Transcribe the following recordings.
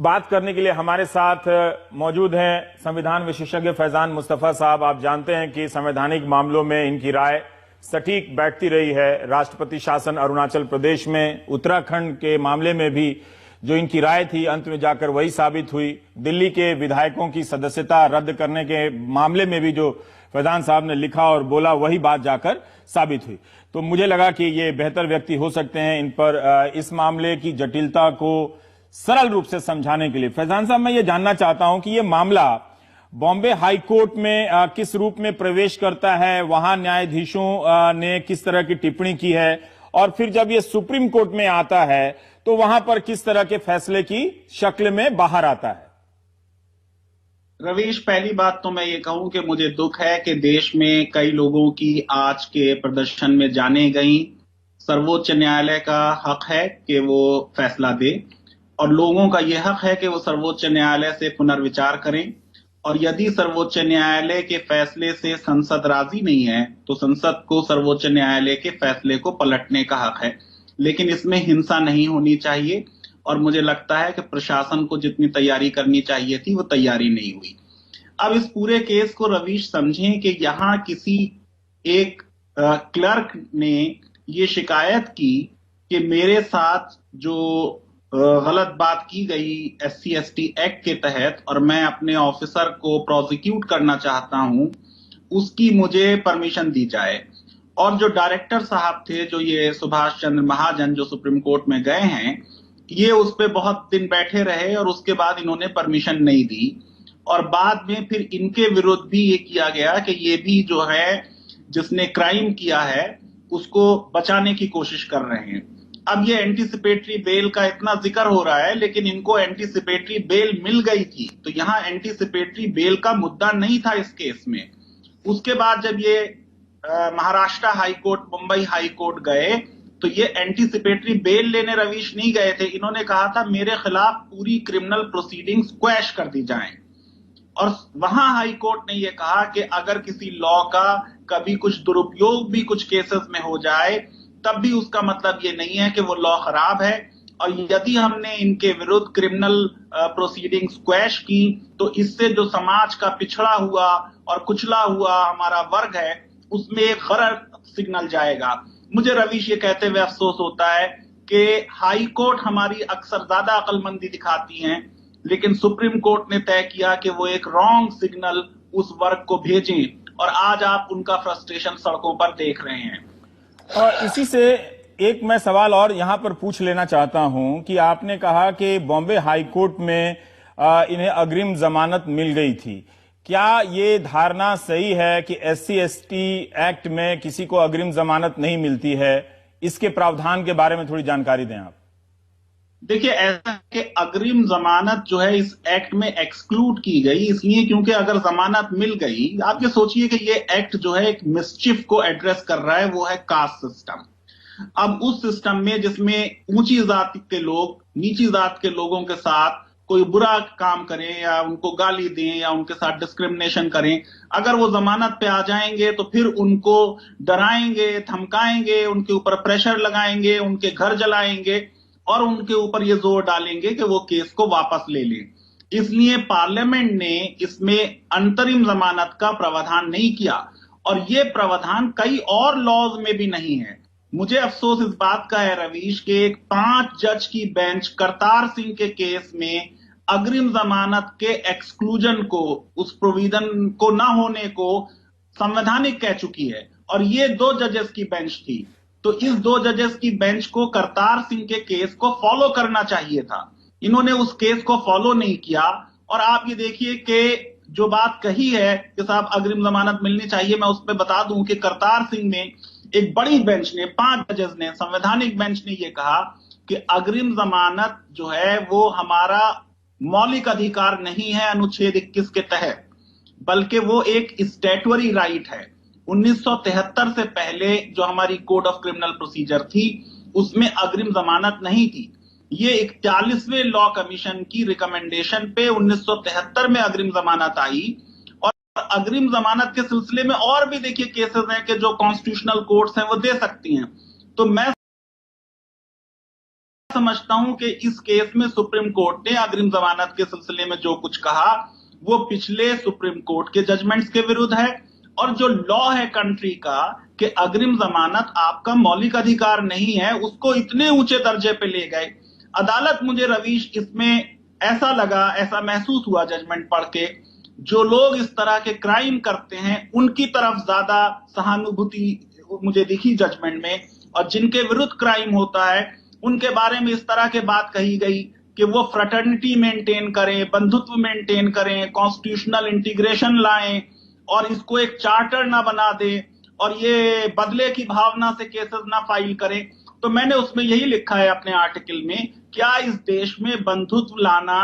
बात करने के लिए हमारे साथ मौजूद हैं संविधान विशेषज्ञ फैजान मुस्तफा साहब। आप जानते हैं कि संवैधानिक मामलों में इनकी राय सटीक बैठती रही है। राष्ट्रपति शासन अरुणाचल प्रदेश में, उत्तराखंड के मामले में भी जो इनकी राय थी अंत में जाकर वही साबित हुई। दिल्ली के विधायकों की सदस्यता रद्द करने के मामले में भी जो फैजान साहब ने लिखा और बोला वही बात जाकर साबित हुई। तो मुझे लगा कि ये बेहतर व्यक्ति हो सकते हैं इन पर इस मामले की जटिलता को सरल रूप से समझाने के लिए। फैजान साहब, मैं ये जानना चाहता हूं कि ये मामला बॉम्बे हाई कोर्ट में किस रूप में प्रवेश करता है, वहां न्यायाधीशों ने किस तरह की टिप्पणी की है, और फिर जब ये सुप्रीम कोर्ट में आता है तो वहां पर किस तरह के फैसले की शक्ल में बाहर आता है। रवीश, पहली बात तो मैं ये कहूं कि मुझे दुख है कि देश में कई लोगों की आज के प्रदर्शन में जाने गई। सर्वोच्च न्यायालय का हक है कि वो फैसला दे और लोगों का यह हक है कि वो सर्वोच्च न्यायालय से पुनर्विचार करें, और यदि सर्वोच्च न्यायालय के फैसले से संसद राजी नहीं है तो संसद को सर्वोच्च न्यायालय के फैसले को पलटने का हक है। लेकिन इसमें हिंसा नहीं होनी चाहिए, और मुझे लगता है कि प्रशासन को जितनी तैयारी करनी चाहिए थी वो तैयारी नहीं हुई। अब इस पूरे केस को रवीश समझें कि यहां किसी एक क्लर्क ने ये शिकायत की कि मेरे साथ जो गलत बात की गई SC/ST एक्ट के तहत और मैं अपने ऑफिसर को प्रोसिक्यूट करना चाहता हूं, उसकी मुझे परमिशन दी जाए। और जो डायरेक्टर साहब थे, जो ये सुभाष चंद्र महाजन, जो सुप्रीम कोर्ट में गए हैं, ये उस पे बहुत दिन बैठे रहे और उसके बाद इन्होंने परमिशन नहीं दी। और बाद में फिर इनके विरुद्ध भी ये किया गया कि ये भी जो है जिसने क्राइम किया है उसको बचाने की कोशिश कर रहे हैं। अब ये एंटीसिपेटरी बेल का इतना जिक्र हो रहा है, लेकिन इनको एंटीसिपेटरी बेल मिल गई थी, तो यहां एंटीसिपेटरी बेल का मुद्दा नहीं था इस केस में। उसके बाद जब ये Maharashtra high court, Mumbai high court गए, तो ये एंटीसिपेटरी बेल लेने रवीश नहीं गए थे। इन्होंने कहा था मेरे खिलाफ पूरी क्रिमिनल प्रोसीडिंग्स क्वैश कर दी जाएं, और वहां हाई कोर्ट ने यह कहा कि अगर किसी लॉ का कभी कुछ दुरुपयोग भी कुछ केसेस में हो जाए तब भी उसका मतलब ये नहीं है कि वो लॉ खराब है। और यदि हमने इनके विरुद्ध क्रिमिनल प्रोसीडिंग्स क्वैश की तो इससे जो समाज का पिछड़ा हुआ और कुचला हुआ हमारा वर्ग है उसमें एक गलत सिग्नल जाएगा। मुझे रवीश ये कहते हुए अफसोस होता है कि हाई कोर्ट हमारी अक्सर ज्यादा अक्लमंदी दिखाती हैं, लेकिन सुप्रीम कोर्ट ने तय किया कि वो एक रॉन्ग सिग्नल उस वर्ग को भेजें, और आज आप उनका फ्रस्ट्रेशन सड़कों पर देख रहे हैं। और इसी से एक मैं सवाल और यहां पर पूछ लेना चाहता हूं कि आपने कहा कि बॉम्बे हाई कोर्ट में इन्हें अग्रिम जमानत मिल गई थी। क्या ये धारणा सही है कि SC/ST एक्ट में किसी को अग्रिम जमानत नहीं मिलती है? इसके प्रावधान के बारे में थोड़ी जानकारी दें आप। देखिए, ऐसा कि अग्रिम जमानत जो है इस एक्ट में एक्सक्लूड की गई इसलिए क्योंकि अगर जमानत मिल गई, आप ये सोचिए कि ये एक्ट जो है एक मिसचिफ को एड्रेस कर रहा है, वो है कास्ट सिस्टम। अब उस सिस्टम में जिसमें ऊंची जाति के लोग नीची जात के लोगों के साथ कोई बुरा काम करें या उनको गाली दें या उनके साथ डिस्क्रिमिनेशन करें, अगर वो जमानत पे आ जाएंगे तो फिर उनको डराएंगे, धमकाएंगे, उनके ऊपर प्रेशर लगाएंगे, उनके घर जलाएंगे और उनके ऊपर ये जोर डालेंगे कि वो केस को वापस ले लें। इसलिए पार्लियामेंट ने इसमें अंतरिम जमानत का प्रावधान नहीं किया, और ये प्रावधान कई और लॉज में भी नहीं है। मुझे अफसोस इस बात का है रवीश के एक 5 जज की बेंच करतार सिंह के केस में अग्रिम जमानत के एक्सक्लूजन को, उस प्रोविजन को ना होने को संवैधानिक कह चुकी है, और ये 2 जजेस की बेंच थी। तो इस 2 जजेस की बेंच को करतार सिंह के केस को फॉलो करना चाहिए था। इन्होंने उस केस को फॉलो नहीं किया, और आप ये देखिए कि जो बात कही है कि साहब अग्रिम जमानत मिलनी चाहिए, मैं उस पर बता दूं कि करतार सिंह में एक बड़ी बेंच ने, 5 जजेस ने, संवैधानिक बेंच ने यह कहा कि अग्रिम जमानत जो है वो हमारा मौलिक अधिकार नहीं है अनुच्छेद 21 के तहत, बल्कि वो एक स्टैट्यूटरी राइट है। 1973 से पहले जो हमारी कोड ऑफ क्रिमिनल प्रोसीजर थी उसमें अग्रिम जमानत नहीं थी। ये 41वें लॉ कमीशन की रिकमेंडेशन पे 1973 में अग्रिम जमानत आई, और अग्रिम जमानत के सिलसिले में और भी देखिए केसेस हैं कि जो कॉन्स्टिट्यूशनल कोर्ट्स हैं वो दे सकती हैं। तो मैं समझता हूं कि इस केस में सुप्रीम कोर्ट ने अग्रिम जमानत के सिलसिले में जो कुछ कहा वो पिछले सुप्रीम कोर्ट के जजमेंट्स के विरुद्ध है, और जो लॉ है कंट्री का कि अग्रिम जमानत आपका मौलिक अधिकार नहीं है, उसको इतने ऊंचे दर्जे पे ले गए अदालत। मुझे रवीश इसमें ऐसा लगा, ऐसा महसूस हुआ जजमेंट पढ़ के, जो लोग इस तरह के क्राइम करते हैं उनकी तरफ ज्यादा सहानुभूति मुझे दिखी जजमेंट में, और जिनके विरुद्ध क्राइम होता है उनके बारे में इस तरह के बात कही गई कि वो फ्रेटर्निटी मेंटेन करें, बंधुत्व मेंटेन करें, कॉन्स्टिट्यूशनल इंटीग्रेशन लाएं और इसको एक चार्टर ना बना दें, और ये बदले की भावना से केसेस ना फाइल करें। तो मैंने उसमें यही लिखा है अपने आर्टिकल में, क्या इस देश में बंधुत्व लाना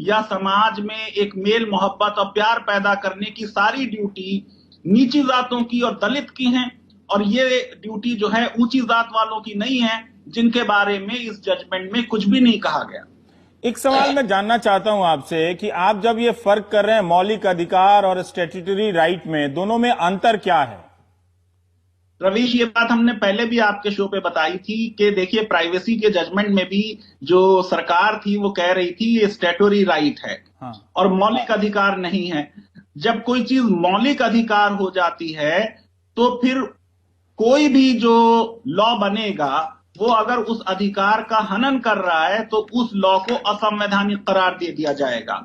या समाज में एक मेल मोहब्बत और प्यार पैदा करने की सारी ड्यूटी नीची जातों की और दलित की हैं, और ये ड्यूटी जो है ऊंची जात वालों की नहीं है, जिनके बारे में इस जजमेंट में कुछ भी नहीं कहा गया। एक सवाल मैं जानना चाहता हूं आपसे कि आप जब ये फर्क कर रहे हैं मौलिक अधिकार और स्टैट्यूटरी राइट में, दोनों में अंतर क्या है? रवीश, ये बात हमने पहले भी आपके शो पे बताई थी कि देखिए, प्राइवेसी के जजमेंट में भी जो सरकार थी वो कह रही थी ये स्टैट्यूटरी राइट है, हाँ, और मौलिक अधिकार नहीं है। जब कोई चीज मौलिक अधिकार हो जाती है तो फिर कोई भी जो लॉ बनेगा वो अगर उस अधिकार का हनन कर रहा है तो उस लॉ को असंवैधानिक करार दे दिया जाएगा।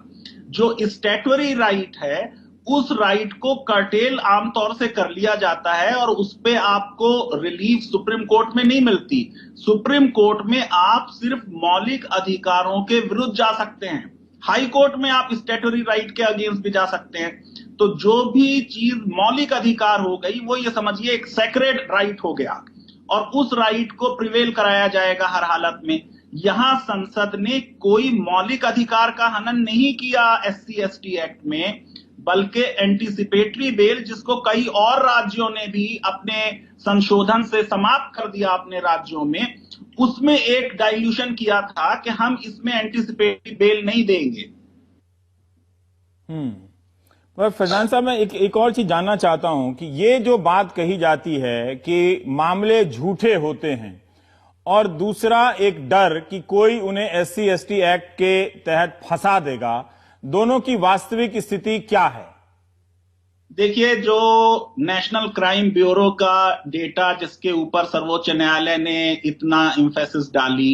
जो स्टैट्यूटरी राइट है उस राइट को कर्टेल आमतौर से कर लिया जाता है, और उस पे आपको रिलीफ सुप्रीम कोर्ट में नहीं मिलती। सुप्रीम कोर्ट में आप सिर्फ मौलिक अधिकारों के विरुद्ध जा सकते हैं, हाई कोर्ट में आप स्टैट्यूटरी राइट के अगेंस्ट भी जा सकते हैं। तो जो भी चीज मौलिक अधिकार हो गई वो ये समझिए एक सेक्रेड राइट हो गया, और उस राइट को प्रिवेल कराया जाएगा हर हालत में। यहां संसद ने कोई मौलिक अधिकार का हनन नहीं किया SC/ST एक्ट में, बल्कि एंटीसिपेटरी बेल, जिसको कई और राज्यों ने भी अपने संशोधन से समाप्त कर दिया अपने राज्यों में, उसमें एक डाइल्यूशन किया था कि हम इसमें एंटीसिपेटरी बेल नहीं देंगे। पर फैजान साहब, मैं एक और चीज जानना चाहता हूं कि ये जो बात कही जाती है कि मामले झूठे होते हैं, और दूसरा एक डर कि कोई उन्हें SC/ST एक्ट के तहत फंसा देगा, दोनों की वास्तविक स्थिति क्या है? देखिए, जो नेशनल क्राइम ब्यूरो का डेटा जिसके ऊपर सर्वोच्च न्यायालय ने इतना एम्फेसिस डाली,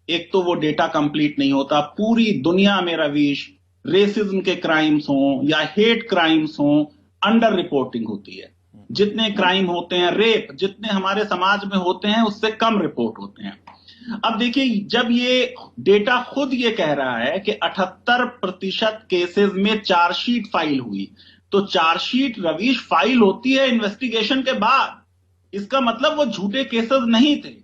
एक तो वो डेटा कंप्लीट नहीं होता। पूरी दुनिया में रवीश, रेसिज्म के क्राइम्स हों या हेट क्राइम्स हों, अंडर रिपोर्टिंग होती है। जितने क्राइम होते हैं, रेप जितने हमारे समाज में होते हैं उससे कम रिपोर्ट होते हैं। अब देखिए, जब ये डेटा खुद ये कह रहा है कि 78% केसेस में चार्जशीट फाइल हुई, तो चार्जशीट रवीश फाइल होती है इन्वेस्टिगेशन के बाद, इसका मतलब वो झूठे केसेस नहीं थे।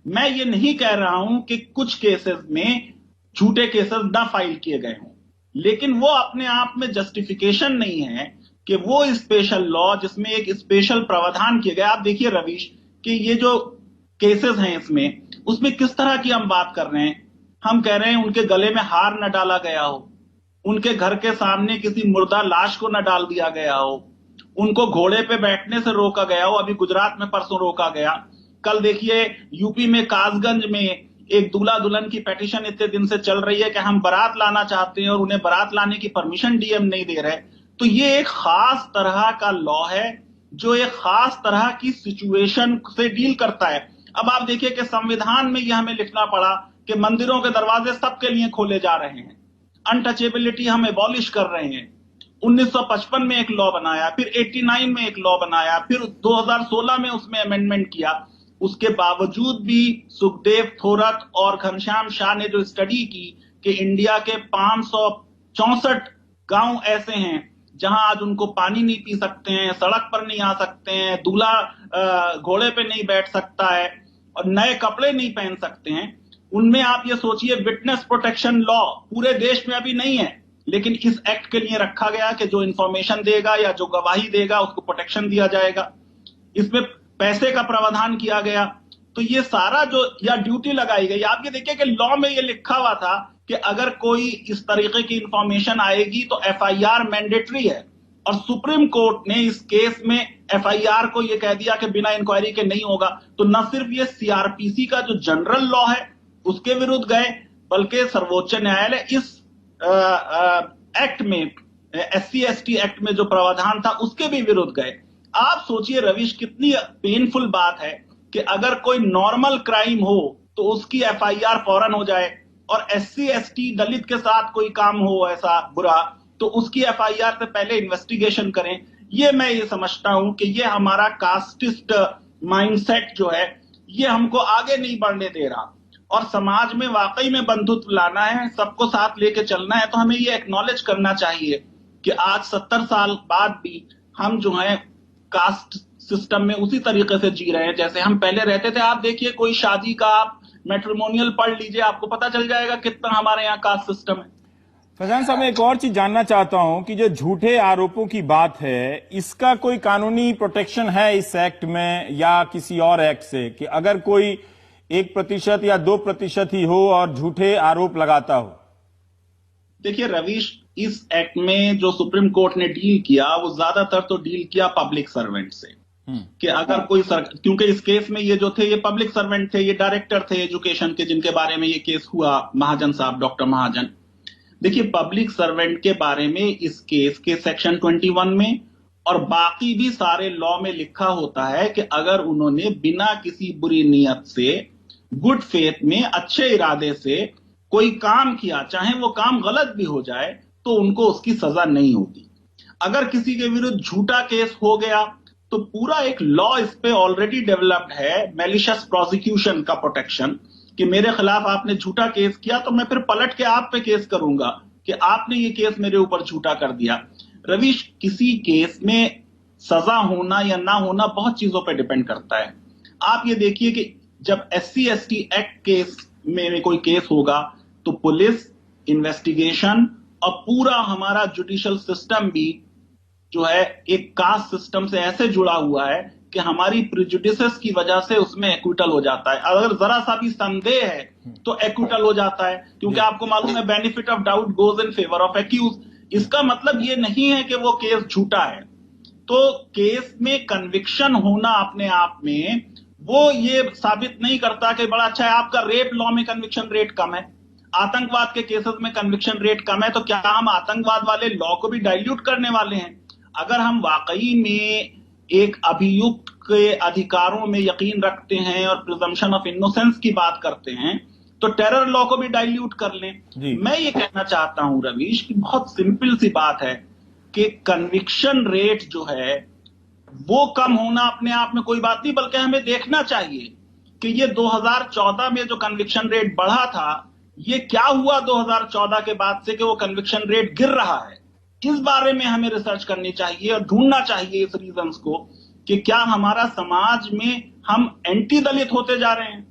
मैं ये नहीं कह रहा हूं कि कुछ केसेस में झूठे केसेस ना फाइल किए गए हों, लेकिन वो अपने आप में जस्टिफिकेशन नहीं है कि वो स्पेशल लॉ जिसमें एक स्पेशल प्रावधान किया गया। आप देखिए रवीश कि ये जो केसेस हैं इसमें, उसमें किस तरह की हम बात कर रहे हैं। हम कह रहे हैं उनके गले में हार न डाला गया हो, उनके घर के सामने किसी मुर्दा लाश को न डाल दिया गया हो, उनको घोड़े पे बैठने से रोका गया हो। अभी गुजरात में परसों रोका गया। कल देखिए यूपी में कासगंज में एक दूल्हा दुल्हन की पेटिशन इतने दिन से चल रही है कि हम बारात लाना चाहते हैं और उन्हें बारात लाने की परमिशन डीएम नहीं दे रहे। तो ये एक खास तरह का लॉ है जो एक खास तरह की सिचुएशन से डील करता है। अब आप देखिए कि संविधान में यह हमें लिखना पड़ा कि मंदिरों के दरवाजे सबके लिए खोले जा रहे हैं, अनटचेबिलिटी हम एबॉलिश कर रहे हैं। 1955 में एक लॉ बनाया, फिर 89 में एक लॉ बनाया, फिर 2016 में उसमें अमेंडमेंट किया। उसके बावजूद भी सुखदेव थोरत और घनश्याम शाह ने जो स्टडी की कि इंडिया के 564 गांव ऐसे हैं जहां आज उनको पानी नहीं पी सकते हैं, सड़क पर नहीं आ सकते हैं, दूल्हा घोड़े पे नहीं बैठ सकता है और नए कपड़े नहीं पहन सकते हैं। उनमें आप ये सोचिए विटनेस प्रोटेक्शन लॉ पूरे देश में अभी नहीं है, लेकिन इस एक्ट के लिए रखा गया कि जो इंफॉर्मेशन देगा या जो गवाही देगा उसको प्रोटेक्शन दिया जाएगा। इसमें पैसे का प्रावधान किया गया। तो ये सारा जो या ड्यूटी लगाई गई, आप ये देखिए कि लॉ में ये लिखा हुआ था कि अगर कोई इस तरीके की इंफॉर्मेशन आएगी तो एफआईआर मैंडेटरी है, और सुप्रीम कोर्ट ने इस केस में एफआईआर को ये कह दिया कि बिना इंक्वायरी के नहीं होगा। तो न सिर्फ ये सीआरपीसी का जो जनरल लॉ है उसके विरुद्ध गए, बल्कि सर्वोच्च न्यायालय इस एक्ट में, SC/ST एक्ट में जो प्रावधान था उसके भी विरुद्ध गए। आप सोचिए रवीश, कितनी पेनफुल बात है कि अगर कोई नॉर्मल क्राइम हो तो उसकी FIR फौरन हो जाए, और SC/ST दलित के साथ कोई काम हो ऐसा बुरा तो उसकी FIR से पहले इन्वेस्टिगेशन करें। ये मैं ये समझता हूं कि ये हमारा कास्टिस्ट माइंडसेट जो है ये हमको आगे नहीं बढ़ने दे रहा, और समाज में वाकई में बंधुत्व लाना है, सबको साथ लेके चलना है, तो हमें ये एक्नॉलेज करना चाहिए कि आज 70 साल बाद भी हम जो है कास्ट सिस्टम में उसी तरीके से जी रहे हैं जैसे हम पहले रहते थे। आप देखिए कोई शादी का आप मैट्रिमोनियल पढ़ लीजिए, आपको पता चल जाएगा कितना हमारे यहाँ कास्ट सिस्टम है। फैजान साहब, मैं एक और चीज जानना चाहता हूं कि जो झूठे आरोपों की बात है, इसका कोई कानूनी प्रोटेक्शन है इस एक्ट में या किसी और एक्ट से, कि अगर कोई 1% या 2% ही हो और झूठे आरोप लगाता हो? देखिए रवीश, इस एक्ट में जो सुप्रीम कोर्ट ने डील किया वो ज्यादातर तो डील किया पब्लिक सर्वेंट से, कि अगर कोई क्योंकि इस केस में ये जो थे ये पब्लिक सर्वेंट थे, ये डायरेक्टर थे एजुकेशन के जिनके बारे में ये केस हुआ, महाजन साहब, डॉक्टर महाजन। देखिए पब्लिक सर्वेंट के बारे में इस केस के सेक्शन 21 में और बाकी भी सारे लॉ में लिखा होता है कि अगर उन्होंने बिना किसी बुरी नियत से, गुड फेथ में, अच्छे इरादे से कोई काम किया, चाहे वो काम गलत भी हो जाए, तो उनको उसकी सजा नहीं होगी। अगर किसी के विरुद्ध झूठा केस हो गया तो पूरा एक लॉ इस पे ऑलरेडी डेवलप्ड है, मैलिशियस प्रोसिक्यूशन का प्रोटेक्शन, कि मेरे खिलाफ आपने झूठा केस किया तो मैं फिर पलट के आप पे केस करूंगा कि आपने ये केस मेरे ऊपर झूठा कर दिया। रवीश, किसी केस में सजा होना या ना होना बहुत चीजों पे डिपेंड करता है। आप ये देखिए कि जब SC/ST एक्ट केस में कोई केस होगा तो पुलिस, इन्वेस्टिगेशन और पूरा हमारा जुडिशियल सिस्टम भी जो है एक कास्ट सिस्टम से ऐसे जुड़ा हुआ है कि हमारी प्रिजुडिसेस की वजह से उसमें एक्विटल हो जाता है। अगर जरा सा भी संदेह है तो एक्विटल हो जाता है, क्योंकि आपको मालूम है benefit of doubt goes in favour of accuse. इसका मतलब ये नहीं है कि वो केस झूठा है। तो केस में कन्विक्शन होना अपने आप में वो ये साबित नहीं करता कि बड़ा अच्छा है। आपका रेप लॉ में कन्विक्शन रेट कम है, आतंकवाद के केसेस में कन्विक्शन रेट कम है, तो क्या हम आतंकवाद वाले लॉ को भी डाइल्यूट करने वाले हैं? अगर हम वाकई में एक अभियुक्त के अधिकारों में यकीन रखते हैं और प्रिजम्पशन ऑफ इनोसेंस की बात करते हैं तो टेरर लॉ को भी डाइल्यूट कर लें। मैं ये कहना चाहता हूं रवीश कि बहुत सिंपल सी बात है कि कन्विक्शन रेट जो है वो कम होना अपने आप में कोई बात नहीं, बल्कि हमें देखना चाहिए कि ये 2014 में जो कन्विक्शन रेट बढ़ा था, ये क्या हुआ 2014 के बाद से कि वो कन्विक्शन रेट गिर रहा है। इस बारे में हमें रिसर्च करनी चाहिए और ढूंढना चाहिए इस रीजंस को कि क्या हमारा समाज में हम एंटी दलित होते जा रहे हैं।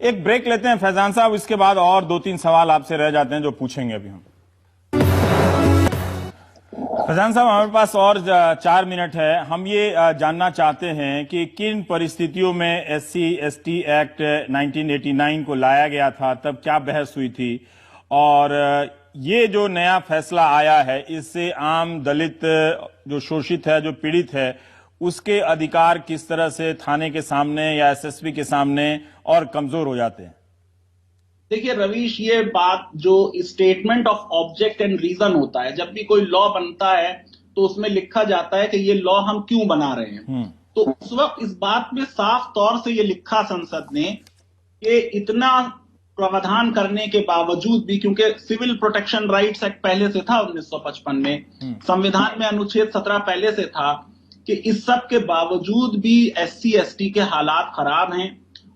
एक ब्रेक लेते हैं फैजान साहब, इसके बाद और 2-3 सवाल आपसे रह जाते हैं जो पूछेंगे अभी हम। फैजान साहब, हमारे पास और 4 मिनट है। हम ये जानना चाहते हैं कि किन परिस्थितियों में SC/ST एक्ट 1989 को लाया गया था, तब क्या बहस हुई थी, और ये जो नया फैसला आया है इससे आम दलित जो शोषित है, जो पीड़ित है, उसके अधिकार किस तरह से थाने के सामने या SSP के सामने और कमजोर हो जाते हैं? देखिए रवीश, ये बात जो statement of object and reason होता है, जब भी कोई लॉ बनता है तो उसमें लिखा जाता है कि ये लॉ हम क्यों बना रहे हैं। तो उस वक्त इस बात में साफ तौर से ये लिखा संसद ने कि इतना प्रावधान करने के बावजूद भी, क्योंकि सिविल प्रोटेक्शन राइट्स एक्ट पहले से था 1955 में, संविधान में अनुच्छेद 17 पहले से था, कि इस सब के बावजूद भी SC/ST के हालात खराब हैं,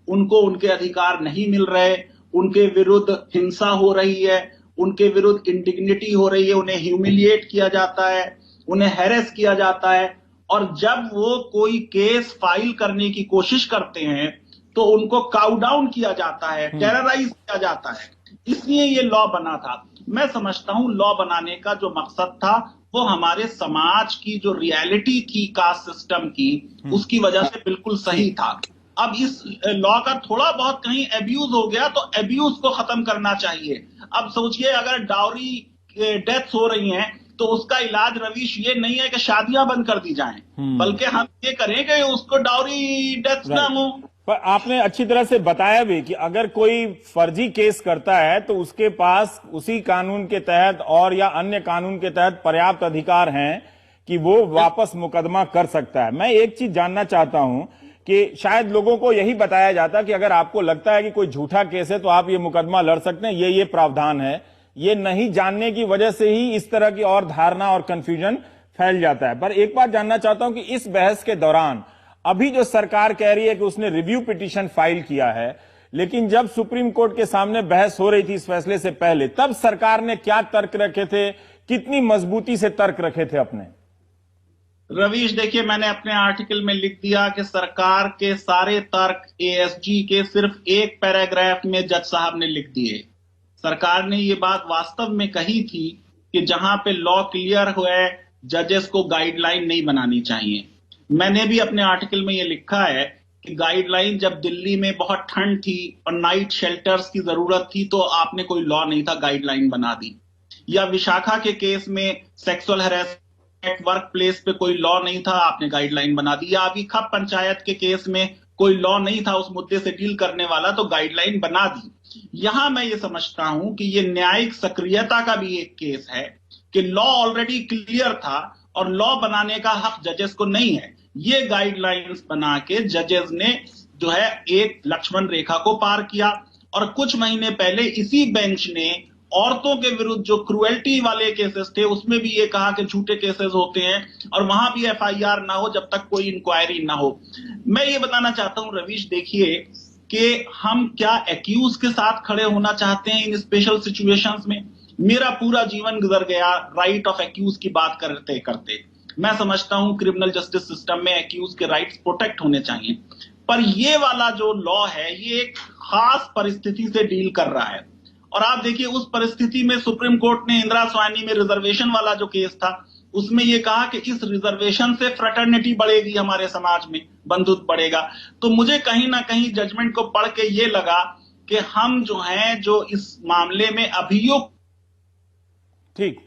उनको उनके अधिकार नहीं मिल रहे, उनके विरुद्ध हिंसा हो रही है, उनके विरुद्ध इंडिग्निटी हो रही है, उन्हें ह्यूमिलिएट किया जाता है, उन्हें हैरेस किया जाता है, और जब वो कोई केस फाइल करने की कोशिश करते हैं तो उनको काउ डाउन किया जाता है, टेरराइज किया जाता है। इसलिए ये लॉ बना था। मैं समझता हूं लॉ बनाने का जो मकसद था वो हमारे समाज की जो रियलिटी थी कास्ट सिस्टम की, उसकी वजह से बिल्कुल सही था। अब इस लॉ का थोड़ा बहुत कहीं एब्यूज हो गया तो एब्यूज को खत्म करना चाहिए। अब सोचिए अगर डाउरी डेथ्स हो रही हैं तो उसका इलाज रवीश ये नहीं है कि शादियां बंद कर दी जाएं, बल्कि हम ये करें कि उसको डाउरी डेथ्स ना हो, पर आपने अच्छी तरह से बताया भी कि अगर कोई फर्जी केस करता है तो उसके पास उसी कानून के तहत और या अन्य कानून के तहत पर्याप्त अधिकार हैं कि वो वापस मुकदमा कर सकता है। मैं एक चीज जानना चाहता हूं कि शायद लोगों को यही बताया जाता कि अगर आपको लगता है कि कोई झूठा केस है तो आप ये मुकदमा लड़ सकते हैं, ये प्रावधान है। ये नहीं जानने की वजह से ही इस तरह की और धारणा और कंफ्यूजन फैल जाता है। पर एक बात जानना चाहता हूं कि इस बहस के दौरान अभी जो सरकार कह रही है कि उसने रिव्यू पिटीशन फाइल किया है, लेकिन जब सुप्रीम कोर्ट के सामने बहस हो रही थी इस फैसले से पहले, तब सरकार ने क्या तर्क रखे थे, कितनी मजबूती से तर्क रखे थे अपने? रवीश, देखिए, मैंने अपने आर्टिकल में लिख दिया कि सरकार के सारे तर्क एएसजी के सिर्फ एक पैराग्राफ में जज साहब ने लिख दिए। सरकार ने ये बात वास्तव में कही थी कि जहां पे लॉ क्लियर हुआ, जजेस को गाइडलाइन नहीं बनानी चाहिए। मैंने भी अपने आर्टिकल में ये लिखा है कि गाइडलाइन, जब दिल्ली में बहुत ठंड थी और नाइट शेल्टर्स की जरूरत थी तो आपने कोई लॉ नहीं था, गाइडलाइन बना दी। या विशाखा के केस में सेक्सुअल हैरेसमेंट वर्क प्लेस पे कोई लॉ नहीं था, आपने गाइडलाइन बना दी। या अभी खप पंचायत के केस में कोई लॉ नहीं था उस मुद्दे से डील करने वाला, तो गाइडलाइन बना दी। यहां मैं ये समझता हूं कि ये न्यायिक सक्रियता का भी एक केस है कि लॉ ऑलरेडी क्लियर था और लॉ बनाने का हक जजेस को नहीं है। ये गाइडलाइंस बना के जजेस ने जो है एक लक्ष्मण रेखा को पार किया। और कुछ महीने पहले इसी बेंच ने औरतों के विरुद्ध जो क्रुएल्टी वाले केसेस थे उसमें भी ये कहा कि झूठे केसेस होते हैं और वहां भी एफआईआर ना हो जब तक कोई इंक्वायरी ना हो। मैं ये बताना चाहता हूं रवीश, देखिए कि हम क्या एक्यूज के साथ खड़े होना चाहते हैं इन स्पेशल सिचुएशंस में? मेरा पूरा जीवन गुजर गया राइट ऑफ एक्यूज की बात करते करते। मैं समझता हूं क्रिमिनल जस्टिस सिस्टम में एक्यूज के राइट्स प्रोटेक्ट होने चाहिए, पर ये वाला जो लॉ है ये एक खास परिस्थिति से डील कर रहा है। और आप देखिए, उस परिस्थिति में सुप्रीम कोर्ट ने इंदिरा स्वानी में रिजर्वेशन वाला जो केस था उसमें यह कहा कि इस रिजर्वेशन से फ्रेटर्निटी बढ़ेगी, हमारे समाज में बंधुत्व बढ़ेगा। तो मुझे कहीं ना कहीं जजमेंट को पढ़ के ये लगा कि हम जो हैं जो इस मामले में अभियुक्त, ठीक,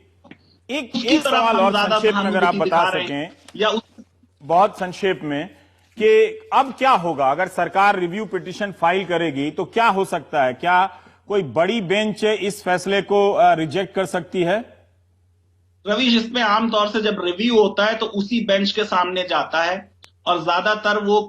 एक सवाल और संक्षेप में अगर आप बता सकें या बहुत संक्षेप में कि अब क्या होगा अगर सरकार रिव्यू पिटीशन फाइल करेगी तो क्या हो सकता है? क्या कोई बड़ी बेंच इस फैसले को रिजेक्ट कर सकती है? रवीश, इसमें आमतौर से जब रिव्यू होता है तो उसी बेंच के सामने जाता है और ज्यादातर वो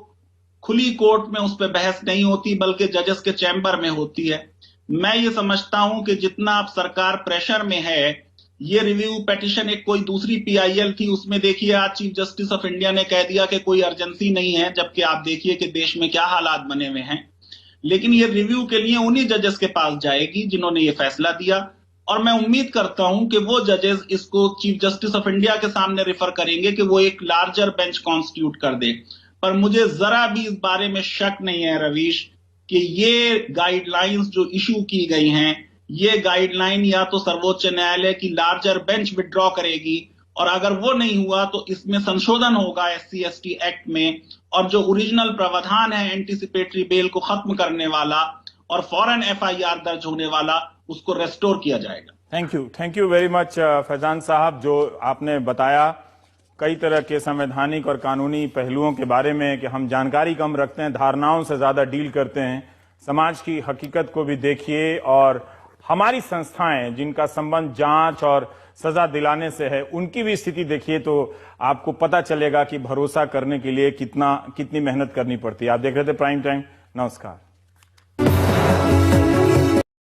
खुली कोर्ट में उस पर बहस नहीं होती बल्कि जजेस के चैम्बर में होती है। मैं ये समझता हूं कि जितना अब सरकार प्रेशर में है, ये रिव्यू पिटीशन एक कोई दूसरी पीआईएल थी, उसमें देखिए आज चीफ जस्टिस ऑफ इंडिया ने कह दिया कि कोई अर्जेंसी नहीं है, जबकि आप देखिए कि देश में क्या हालात बने हुए हैं। लेकिन ये रिव्यू के लिए उन्हीं जजेस के पास जाएगी जिन्होंने ये फैसला दिया, और मैं उम्मीद करता हूं कि वो जजेस इसको चीफ जस्टिस ऑफ इंडिया के सामने रेफर करेंगे कि वो एक लार्जर बेंच कॉन्स्टिट्यूट कर दे। पर मुझे जरा भी इस बारे में शक नहीं है रवीश कि ये गाइडलाइंस जो इशू की गई हैं, ये गाइडलाइन या तो सर्वोच्च न्यायालय की लार्जर बेंच विड्रॉ करेगी, और अगर वो नहीं हुआ तो इसमें संशोधन होगा SC/ST एक्ट में, और जो ओरिजिनल प्रावधान है एंटीसिपेटरी बेल को खत्म करने वाला और फौरन FIR दर्ज होने वाला, उसको रेस्टोर किया जाएगा। Thank you very much Faizan साहब, जो आपने बताया कई तरह के संवैधानिक और कानूनी पहलुओं के बारे में कि हम जानकारी कम रखते हैं, धारणाओं से ज्यादा डील करते हैं। समाज की हकीकत को भी देखिए और हमारी संस्थाएं जिनका संबंध जांच और सजा दिलाने से है उनकी भी स्थिति देखिए, तो आपको पता चलेगा कि भरोसा करने के लिए कितनी मेहनत करनी पड़ती है। आप देख रहे थे प्राइम टाइम। नमस्कार।